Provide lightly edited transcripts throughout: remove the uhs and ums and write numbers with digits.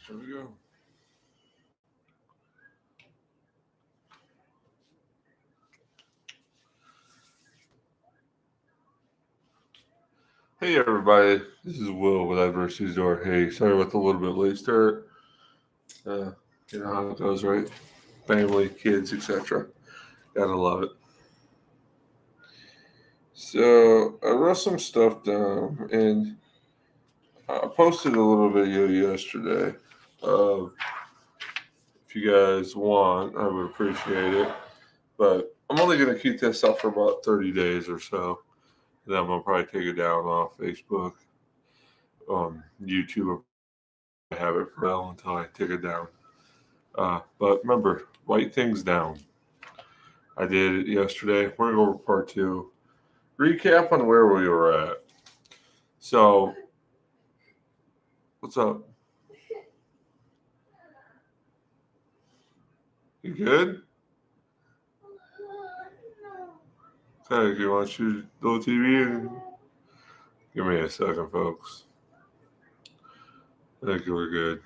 Here we go. Hey everybody, this is Will with Adversity's Door. Hey, sorry about the little bit late start. Uh, you know how it goes, right? Family, kids, etc. Gotta love it. So I wrote some stuff down, and I posted a little video yesterday. Of if you guys want, I would appreciate it. But I'm only gonna keep this up for about 30 days or so. And then I'm gonna probably take it down off Facebook, YouTube. I'll probably have it for a while until I take it down. But remember, write things down. I did it yesterday. We're going to go over part two. Recap on where we were at. So, what's up? You good? Okay, you want to shoot the little TV? And... Give me a second, folks. I think we're good.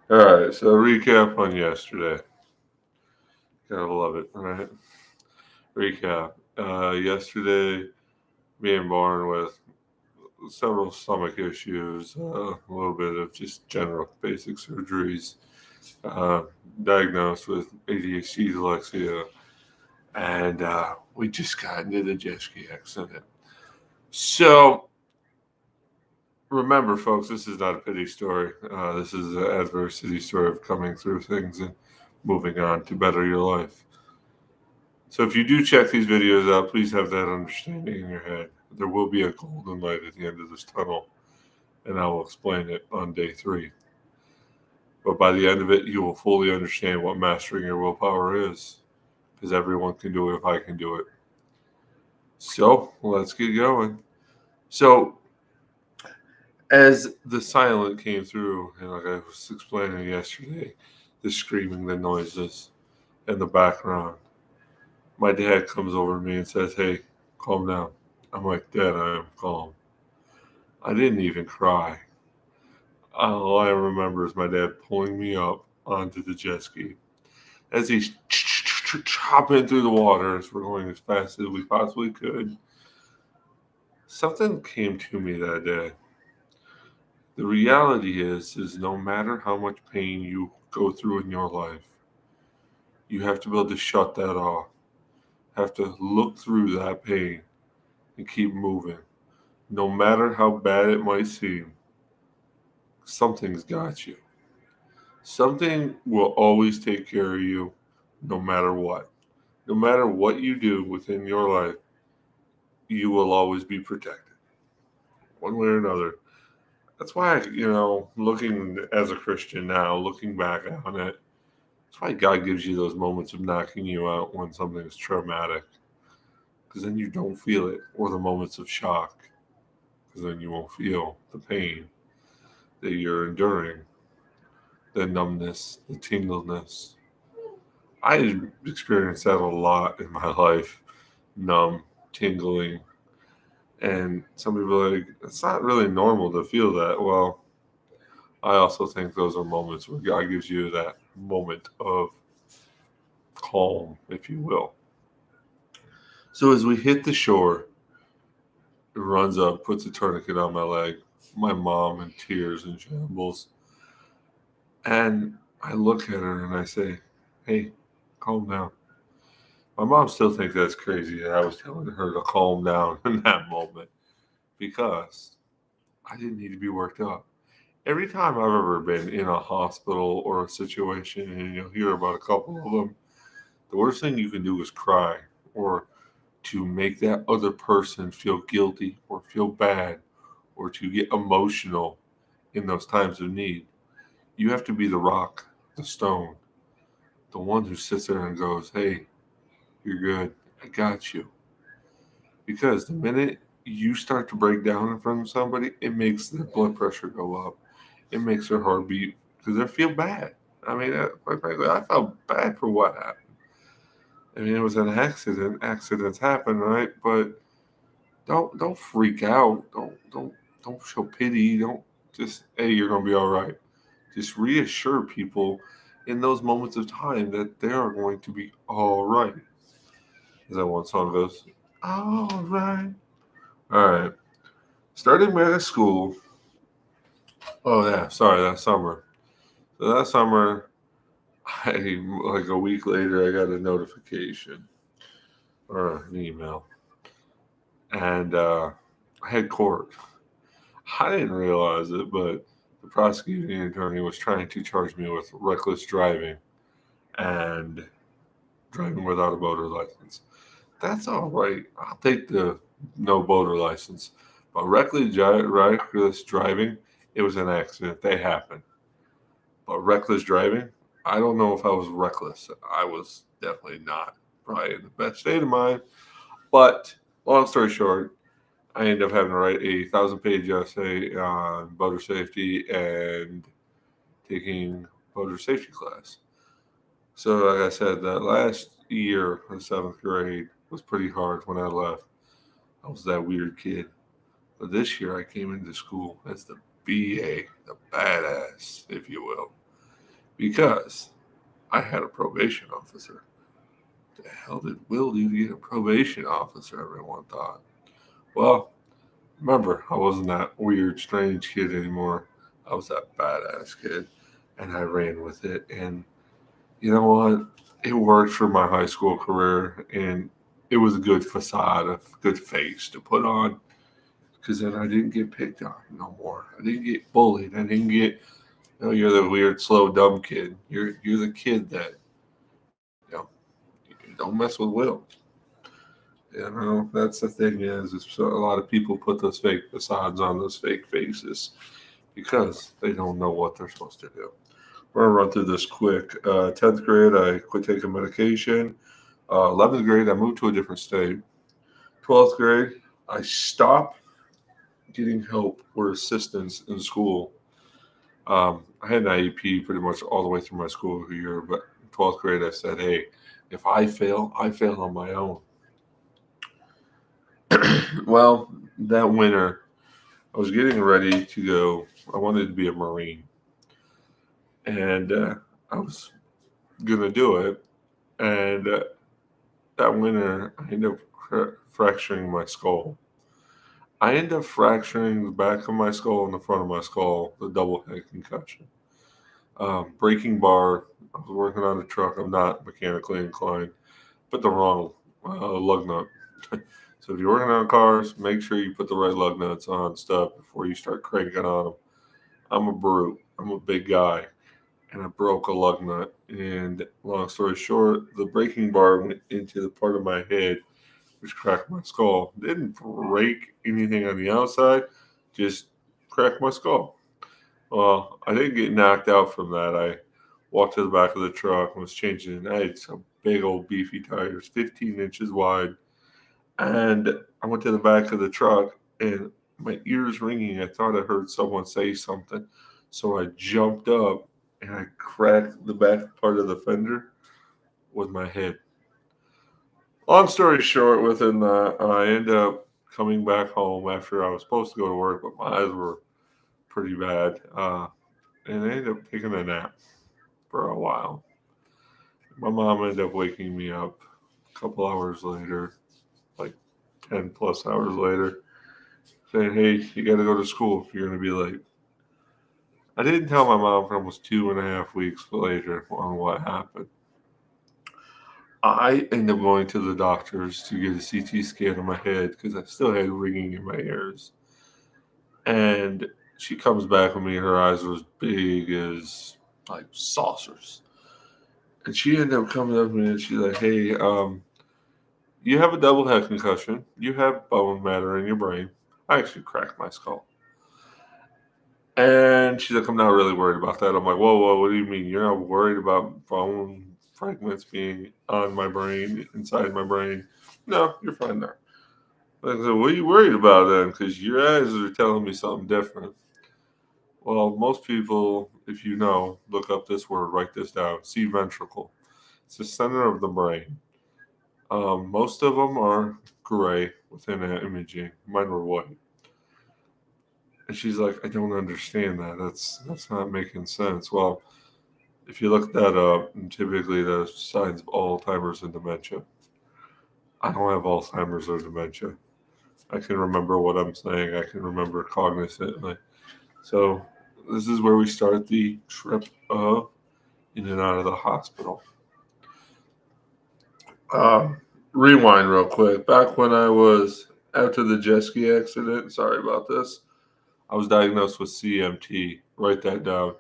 All right, so recap on yesterday. Gotta love it, all right? Recap. Yesterday, being born with several stomach issues, a little bit of just general basic surgeries, uh, diagnosed with ADHD, dyslexia, and we just got into the jet ski accident. So remember, folks, this is not a pity story. This is an adversity story of coming through things and moving on to better your life. So if you do check these videos out, please have that understanding in your head. There will be a golden light at the end of this tunnel, and I will explain it on day 3. But by the end of it, you will fully understand what mastering your willpower is, because everyone can do it if I can do it. So let's get going. So as the silent came through, and like I was explaining yesterday, the screaming, the noises in the background, my dad comes over to me and says, "Hey, calm down." I'm like, "Dad, I am calm." I didn't even cry. All I remember is my dad pulling me up onto the jet ski as he's chopping through the water as we're going as fast as we possibly could. Something came to me that day. The reality is no matter how much pain you go through in your life, you have to be able to shut that off. Have to look through that pain and keep moving. No matter how bad it might seem, something's got you. Something will always take care of you no matter what. No matter what you do within your life, you will always be protected, one way or another. That's why, looking as a Christian now, looking back on it, that's why God gives you those moments of knocking you out when something is traumatic, because then you don't feel it, or the moments of shock, because then you won't feel the pain that you're enduring, the numbness, the tingleness. I experienced that a lot in my life, numb, tingling, and some people are like, it's not really normal to feel that. Well, I also think those are moments where God gives you that moment of calm, if you will. So as we hit the shore, it runs up, puts a tourniquet on my leg, my mom in tears and shambles. And I look at her and I say, "Hey, calm down." My mom still thinks that's crazy that I was telling her to calm down in that moment because I didn't need to be worked up. Every time I've ever been in a hospital or a situation, and you'll hear about a couple of them, the worst thing you can do is cry or to make that other person feel guilty or feel bad or to get emotional in those times of need. You have to be the rock, the stone, the one who sits there and goes, "Hey, you're good. I got you." Because the minute you start to break down in front of somebody, it makes their blood pressure go up. It makes their heart beat because they feel bad. I mean, quite frankly, I felt bad for what happened. I mean, it was an accident. Accidents happen, right? But don't freak out. Don't show pity. Don't just, "Hey, you're gonna be all right." just reassure people in those moments of time that they are going to be all right. As that one song goes, all right. All right. Starting back at school. Oh, yeah. Sorry, that summer. So that summer, like a week later, I got a notification or an email. And I had court. I didn't realize it, but the prosecuting attorney was trying to charge me with reckless driving and driving without a motor license. That's all right. I'll take the no motor license. But reckless driving, it was an accident. They happened. But reckless driving, I don't know if I was reckless. I was definitely not. Probably in the best state of mind. But long story short, I ended up having to write a 1,000-page essay on boater safety and taking boater safety class. So, like I said, that last year of seventh grade was pretty hard when I left. I was that weird kid. But this year I came into school as the BA, the badass, if you will, because I had a probation officer. The hell did Will do to get a probation officer? Everyone thought. Well, remember, I wasn't that weird, strange kid anymore. I was that badass kid, and I ran with it. And you know what? It worked for my high school career, and it was a good facade, a good face to put on. Because then I didn't get picked on no more. I didn't get bullied. I didn't get, you're the weird, slow, dumb kid. You're the kid that, you know, don't mess with Will. That's the thing is a lot of people put those fake facades on those fake faces because they don't know what they're supposed to do. We're gonna run through this quick. 10th grade, I quit taking medication. 11th grade, I moved to a different state. 12th grade, I stopped getting help or assistance in school. I had an IEP pretty much all the way through my school year, but 12th grade, I said, hey, if I fail on my own. Well, that winter, I was getting ready to go. I wanted to be a Marine, and I was gonna do it. And that winter, I ended up fracturing my skull. I ended up fracturing the back of my skull and the front of my skull, the double head concussion. Braking bar. I was working on a truck. I'm not mechanically inclined, but the wrong lug nut. So if you're working on cars, make sure you put the right lug nuts on stuff before you start cranking on them. I'm a brute. I'm a big guy, and I broke a lug nut. And long story short, the braking bar went into the part of my head which cracked my skull. Didn't break anything on the outside, just cracked my skull. Well, I didn't get knocked out from that. I walked to the back of the truck and was changing. I had some big old beefy tires, 15 inches wide. And I went to the back of the truck and my ears ringing. I thought I heard someone say something. So I jumped up and I cracked the back part of the fender with my head. Long story short, within that, I ended up coming back home after I was supposed to go to work, but my eyes were pretty bad. And I ended up taking a nap for a while. My mom ended up waking me up a couple hours later, like 10 plus hours later, saying, hey, you got to go to school if you're going to be late. I didn't tell my mom for almost 2.5 weeks later on what happened. I ended up going to the doctors to get a CT scan of my head because I still had ringing in my ears. And she comes back with me, her eyes were as big as like saucers. And she ended up coming up to me and she's like, hey, you have a double head concussion. You have bone matter in your brain. I actually cracked my skull. And she's like, I'm not really worried about that. I'm like, whoa, what do you mean? You're not worried about bone fragments being on my brain, inside my brain? No, you're fine there. I said, what are you worried about then? Because your eyes are telling me something different. Well, most people, if you know, look up this word, write this down. C ventricle. It's the center of the brain. Most of them are gray within that imaging. Mine were white. And she's like, I don't understand that. That's not making sense. Well, if you look that up, and typically there's signs of Alzheimer's and dementia. I don't have Alzheimer's or dementia. I can remember what I'm saying. I can remember cognizantly. So this is where we start the trip of in and out of the hospital. Um, Rewind real quick. Back when I was after the jet ski accident, sorry about this, I was diagnosed with CMT. Write that down.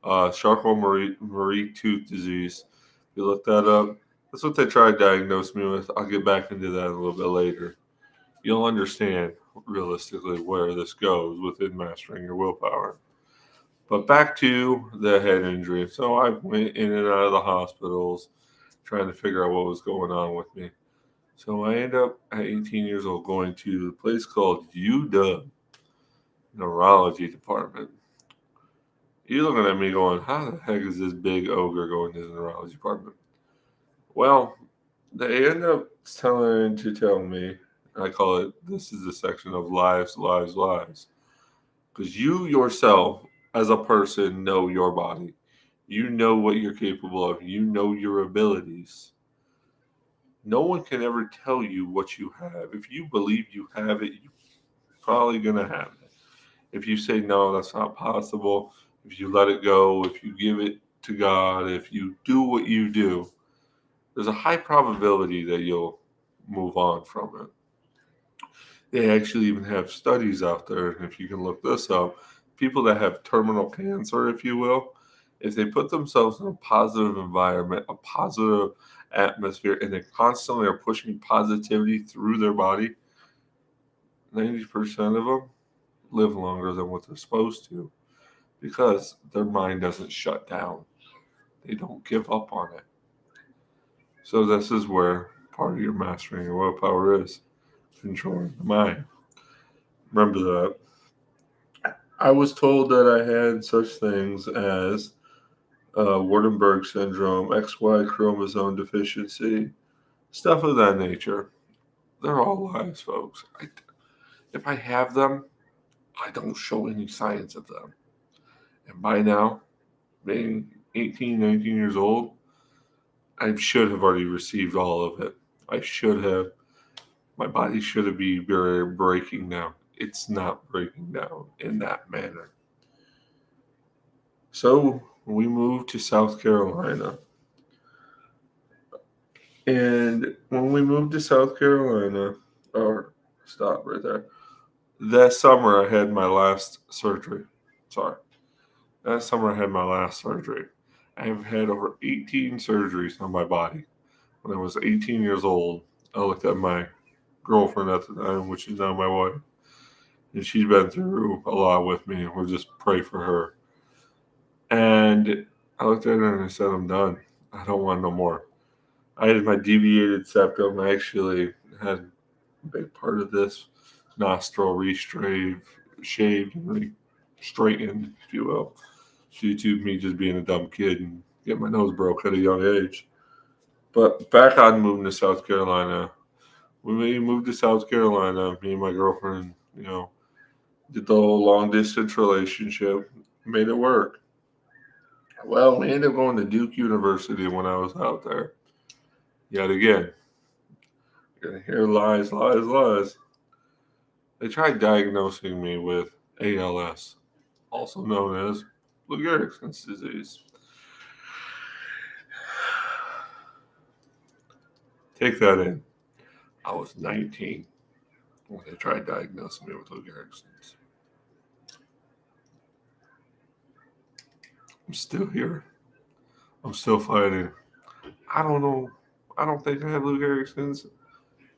Charcot-Marie Tooth disease. If you look that up, that's what they tried to diagnose me with. I'll get back into that a little bit later. You'll understand realistically where this goes within mastering your willpower. But back to the head injury. So I went in and out of the hospitals trying to figure out what was going on with me. So I end up at 18 years old going to a place called UW Neurology Department. You're looking at me going, how the heck is this big ogre going to the neurology department? Well, they end up tell me, I call it, this is the section of lives, lives, lives. Because you yourself, as a person, know your body. You know what you're capable of. You know your abilities. No one can ever tell you what you have. If you believe you have it, you're probably going to have it. If you say, no, that's not possible, if you let it go, if you give it to God, if you do what you do, there's a high probability that you'll move on from it. They actually even have studies out there, and if you can look this up, people that have terminal cancer, if you will, if they put themselves in a positive environment, a positive atmosphere, and they constantly are pushing positivity through their body, 90% of them live longer than what they're supposed to because their mind doesn't shut down. They don't give up on it. So this is where part of your mastering your willpower is controlling the mind. Remember that. I was told that I had such things as Waardenburg syndrome, XY chromosome deficiency, stuff of that nature. They're all lies, folks. If I have them, I don't show any signs of them. And by now, being 18, 19 years old, I should have already received all of it. I should have. My body should have been breaking down. It's not breaking down in that manner. So we moved to South Carolina. And when we moved to South Carolina, or stop right there, that summer I had my last surgery. Sorry. That summer I had my last surgery. I have had over 18 surgeries on my body. When I was 18 years old, I looked at my girlfriend at the time, which is now my wife, and she's been through a lot with me, and we'll just pray for her. And I looked at her and I said, I'm done. I don't want no more. I had my deviated septum. I actually had a big part of this nostril shaved and straightened, if you will, due to me just being a dumb kid and getting my nose broke at a young age. But back on moving to South Carolina, when we moved to South Carolina, me and my girlfriend, did the whole long distance relationship, made it work. Well, we ended up going to Duke University when I was out there. Yet again, you're going to hear lies, lies, lies. They tried diagnosing me with ALS, also known as Lou Gehrig's disease. Take that in. I was 19 when they tried diagnosing me with Lou Gehrig's. I'm still here. I'm still fighting. I don't know. I don't think I have Lou Gehrig's because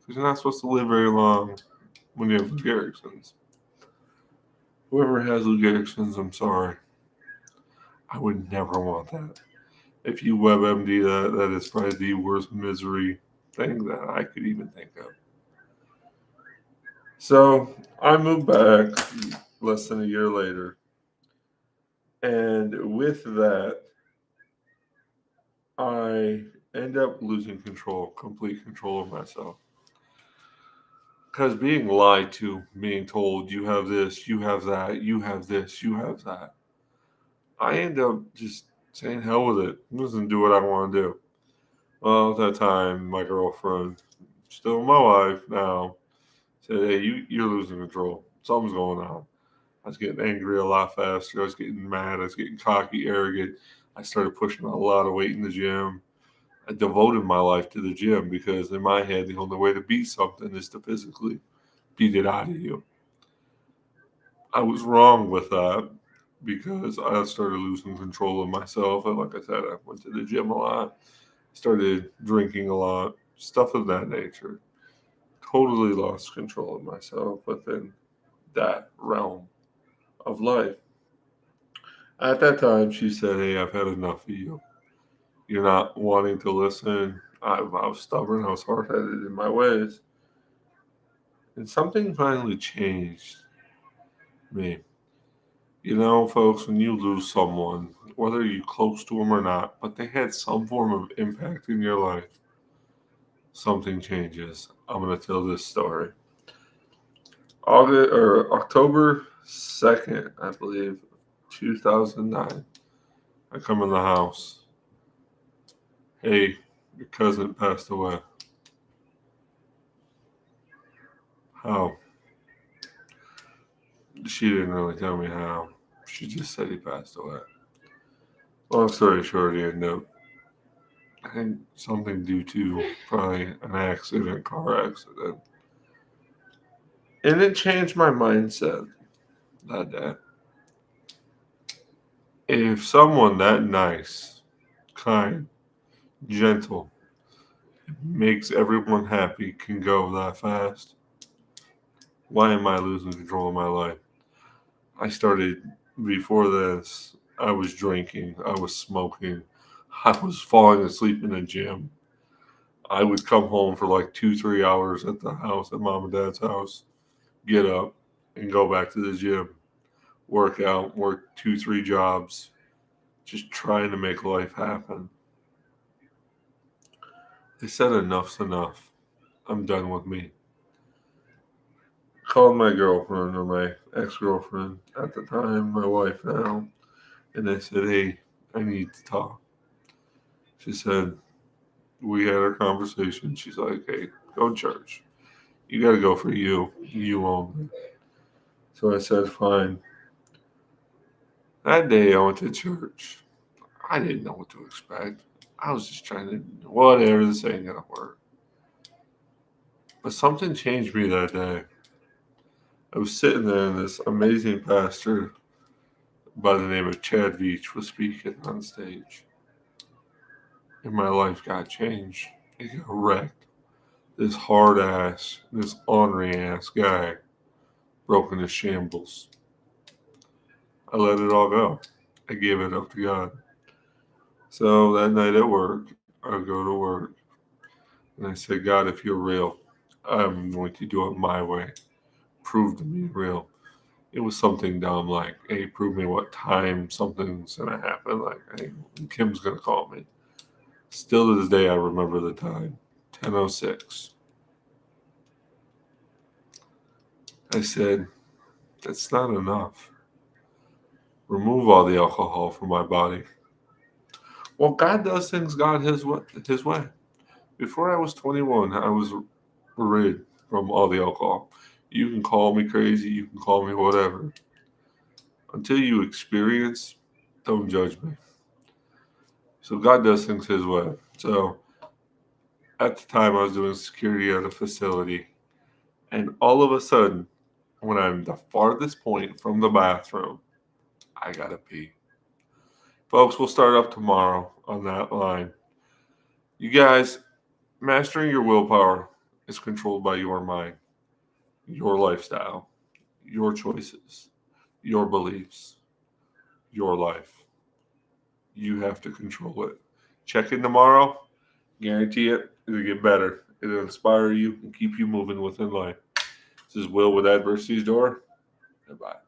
you're not supposed to live very long when you have Lou Gehrig's. Whoever has Lou Gehrig's, I'm sorry. I would never want that. If you WebMD that is probably the worst misery thing that I could even think of. So I moved back less than a year later. And with that, I end up losing complete control of myself. Because being lied to, being told you have this, you have that, you have this, you have that, I end up just saying hell with it. I'm just gonna do what I want to do. Well, at that time, my girlfriend, still my wife now, said, "Hey, you're losing control. Something's going on." I was getting angry a lot faster. I was getting mad. I was getting cocky, arrogant. I started pushing a lot of weight in the gym. I devoted my life to the gym because in my head, the only way to beat something is to physically beat it out of you. I was wrong with that because I started losing control of myself. And like I said, I went to the gym a lot, started drinking a lot, stuff of that nature. Totally lost control of myself within that realm of life. At that time, she said, "Hey, I've had enough of you. You're not wanting to listen." I was stubborn, I was hard headed in my ways. And something finally changed me. You know, folks, when you lose someone, whether you're close to them or not, but they had some form of impact in your life, something changes. I'm going to tell this story. October 2nd, I believe, 2009. I come in the house. "Hey, your cousin passed away." "How?" She didn't really tell me how. She just said he passed away. Long story short, he ended up, I think, something due to probably an accident, car accident. And it changed my mindset that day. If someone that nice, kind, gentle, makes everyone happy can go that fast, why am I losing control of my life? I started, before this, I was drinking, I was smoking, I was falling asleep in the gym. I would come home for like 2, 3 hours at the house, at mom and dad's house, get up and go back to the gym, work out, work 2, 3 jobs, just trying to make life happen. They said enough's enough. I'm done with me. Called my girlfriend, or my ex-girlfriend at the time, my wife now, and I said, "Hey, I need to talk." She said, we had our conversation. She's like, "Hey, go to church. You got to go for you. You only." So I said, "Fine." That day I went to church. I didn't know what to expect. I was just trying to, whatever, this ain't going to work. But something changed me that day. I was sitting there, and this amazing pastor by the name of Chad Veach was speaking on stage. And my life got changed. It got wrecked. This hard ass, this ornery ass guy broke into shambles. I let it all go. I gave it up to God. So that night at work, I go to work and I said, "God, if you're real, I'm going to do it my way. Prove to me real." It was something dumb like, "Hey, prove me what time something's going to happen." Like, "Hey, Kim's going to call me." Still to this day, I remember the time, 10:06. I said, "That's not enough. Remove all the alcohol from my body." Well, God does things God His way. Before I was 21, I was rid from all the alcohol. You can call me crazy, you can call me whatever. Until you experience, don't judge me. So God does things His way. So at the time, I was doing security at a facility, and all of a sudden, when I'm the farthest point from the bathroom, I gotta pee. Folks, we'll start up tomorrow on that line. You guys, mastering your willpower is controlled by your mind, your lifestyle, your choices, your beliefs, your life. You have to control it. Check in tomorrow. Guarantee it. It'll get better. It'll inspire you and keep you moving within life. This is Will with Adversity's Door. Goodbye.